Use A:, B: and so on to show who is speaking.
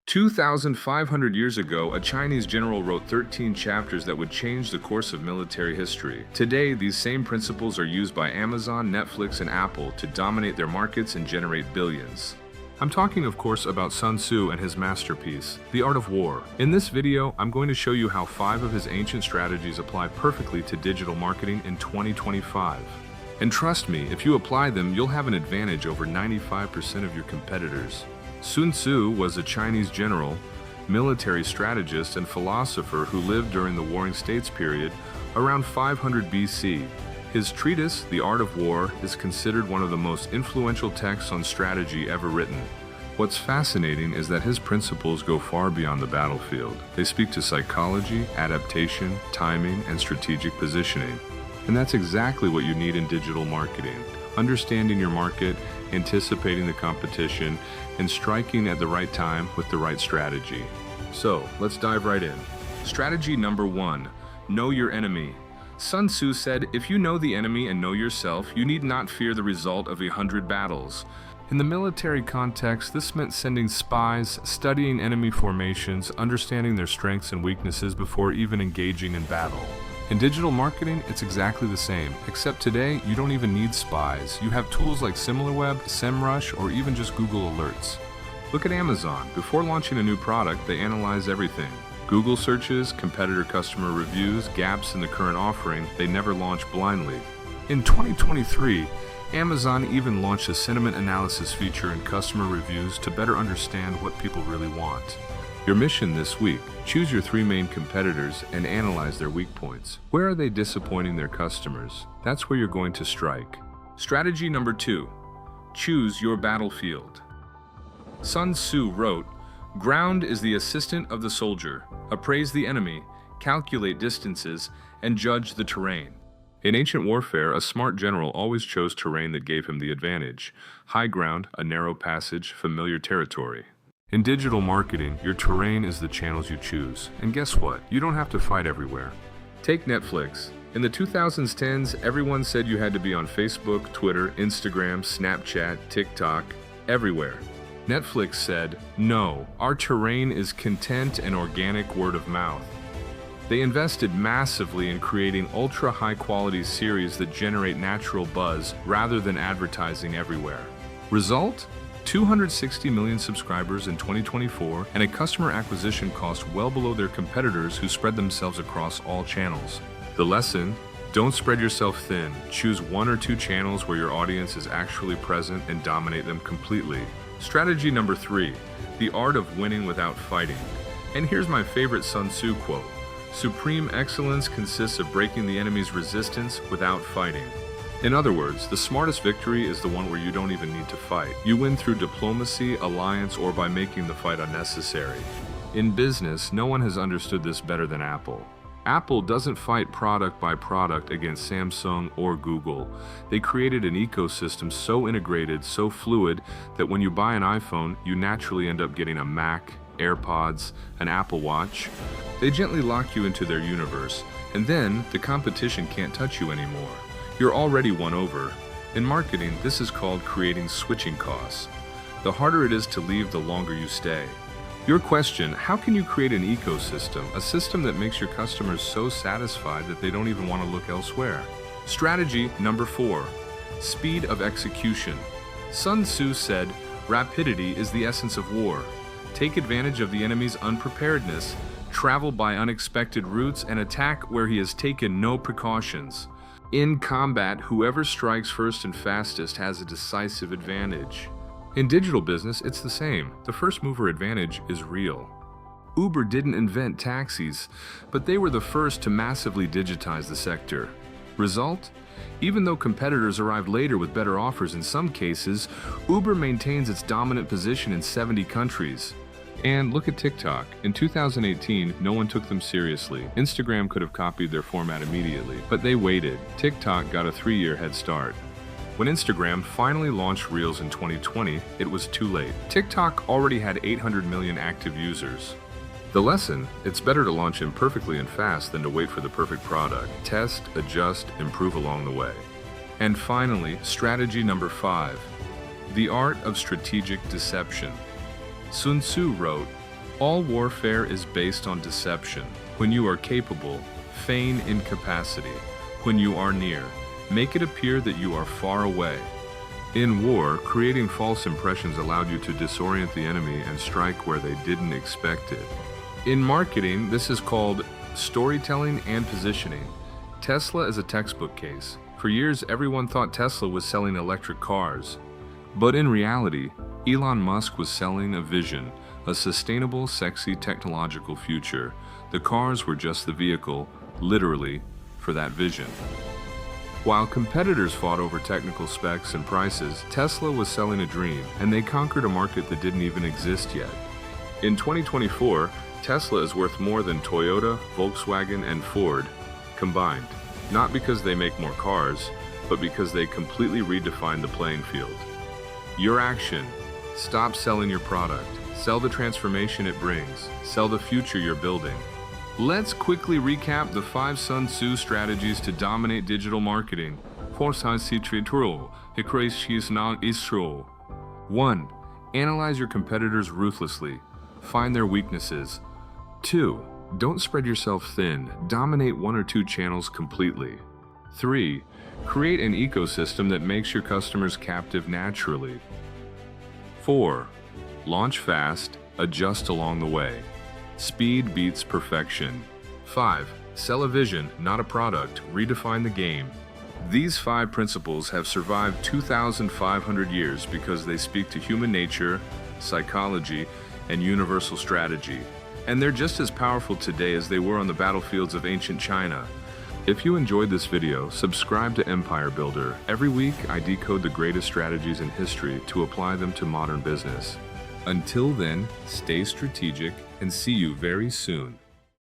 A: 2,500 years ago, a Chinese general wrote 13 chapters that would change the course of military history. Today, these same principles are used by Amazon, Netflix, and Apple to dominate their markets and generate billions. I'm talking, of course, about Sun Tzu and his masterpiece, The Art of War. In this video, I'm going to show you how 5 of his ancient strategies apply perfectly to digital marketing in 2025. And trust me, if you apply them, you'll have an advantage over 95% of your competitors. Sun Tzu was a Chinese general, military strategist, and philosopher who lived during the Warring States period around 500 BC. His treatise, The Art of War, is considered one of the most influential texts on strategy ever written. What's fascinating is that his principles go far beyond the battlefield. They speak to psychology, adaptation, timing, and strategic positioning. And that's exactly what you need in digital marketing. Understanding your market, anticipating the competition, and striking at the right time with the right strategy. So, let's dive right in. Strategy number 1, know your enemy. Sun Tzu said, if you know the enemy and know yourself, you need not fear the result of 100 battles. In the military context, this meant sending spies, studying enemy formations, understanding their strengths and weaknesses before even engaging in battle. In digital marketing, it's exactly the same, except today, you don't even need spies. You have tools like SimilarWeb, SEMrush, or even just Google Alerts. Look at Amazon. Before launching a new product, they analyze everything. Google searches, competitor customer reviews, gaps in the current offering. They never launch blindly. In 2023, Amazon even launched a sentiment analysis feature in customer reviews to better understand what people really want. Your mission this week: choose your 3 main competitors and analyze their weak points. Where are they disappointing their customers? That's where you're going to strike. Strategy number 2, choose your battlefield. Sun Tzu wrote, "Ground is the assistant of the soldier. Appraise the enemy, calculate distances, and judge the terrain." In ancient warfare, a smart general always chose terrain that gave him the advantage: high ground, a narrow passage, familiar territory. In digital marketing, your terrain is the channels you choose. And guess what? You don't have to fight everywhere. Take Netflix. In the 2010s, everyone said you had to be on Facebook, Twitter, Instagram, Snapchat, TikTok, everywhere. Netflix said, no, our terrain is content and organic word of mouth. They invested massively in creating ultra high-quality series that generate natural buzz rather than advertising everywhere. Result? 260 million subscribers in 2024 and a customer acquisition cost well below their competitors who spread themselves across all channels. The lesson? Don't spread yourself thin. Choose 1 or 2 channels where your audience is actually present and dominate them completely. Strategy number 3, the art of winning without fighting. And here's my favorite Sun Tzu quote: "Supreme excellence consists of breaking the enemy's resistance without fighting." In other words, the smartest victory is the one where you don't even need to fight. You win through diplomacy, alliance, or by making the fight unnecessary. In business, no one has understood this better than Apple. Apple doesn't fight product by product against Samsung or Google. They created an ecosystem so integrated, so fluid, that when you buy an iPhone, you naturally end up getting a Mac, AirPods, an Apple Watch. They gently lock you into their universe, and then the competition can't touch you anymore. You're already won over. In marketing, this is called creating switching costs. The harder it is to leave, the longer you stay. Your question: how can you create an ecosystem, a system that makes your customers so satisfied that they don't even want to look elsewhere? Strategy number 4, speed of execution. Sun Tzu said, "Rapidity is the essence of war. Take advantage of the enemy's unpreparedness, travel by unexpected routes, and attack where he has taken no precautions." In combat, whoever strikes first and fastest has a decisive advantage. In digital business, it's the same. The first mover advantage is real. Uber didn't invent taxis, but they were the first to massively digitize the sector. Result? Even though competitors arrived later with better offers in some cases, Uber maintains its dominant position in 70 countries. And look at TikTok. In 2018, no one took them seriously. Instagram could have copied their format immediately, but they waited. TikTok got a 3-year head start. When Instagram finally launched Reels in 2020, it was too late. TikTok already had 800 million active users. The lesson: it's better to launch imperfectly and fast than to wait for the perfect product. Test, adjust, improve along the way. And finally, strategy number 5, the art of strategic deception. Sun Tzu wrote, All warfare is based on deception. When you are capable, feign incapacity. When you are near, make it appear that you are far away. In war, creating false impressions allowed you to disorient the enemy and strike where they didn't expect it. In marketing, this is called storytelling and positioning. Tesla is a textbook case. For years, everyone thought Tesla was selling electric cars. But in reality, Elon Musk was selling a vision, a sustainable, sexy, technological future. The cars were just the vehicle, literally, for that vision. While competitors fought over technical specs and prices, Tesla was selling a dream, and they conquered a market that didn't even exist yet. In 2024, Tesla is worth more than Toyota, Volkswagen, and Ford combined, not because they make more cars, but because they completely redefined the playing field. Your action: stop selling your product, sell the transformation it brings, sell the future you're building. Let's quickly recap the 5 Sun Tzu strategies to dominate digital marketing. 1. Analyze your competitors ruthlessly. Find their weaknesses. 2. Don't spread yourself thin. Dominate 1 or 2 channels completely. 3. Create an ecosystem that makes your customers captive naturally. 4. Launch fast, adjust along the way. Speed beats perfection. 5. Sell a vision, not a product. Redefine the game. These 5 principles have survived 2,500 years because they speak to human nature, psychology, and universal strategy. And they're just as powerful today as they were on the battlefields of ancient China. If you enjoyed this video, subscribe to Empire Builder. Every week, I decode the greatest strategies in history to apply them to modern business. Until then, stay strategic and see you very soon.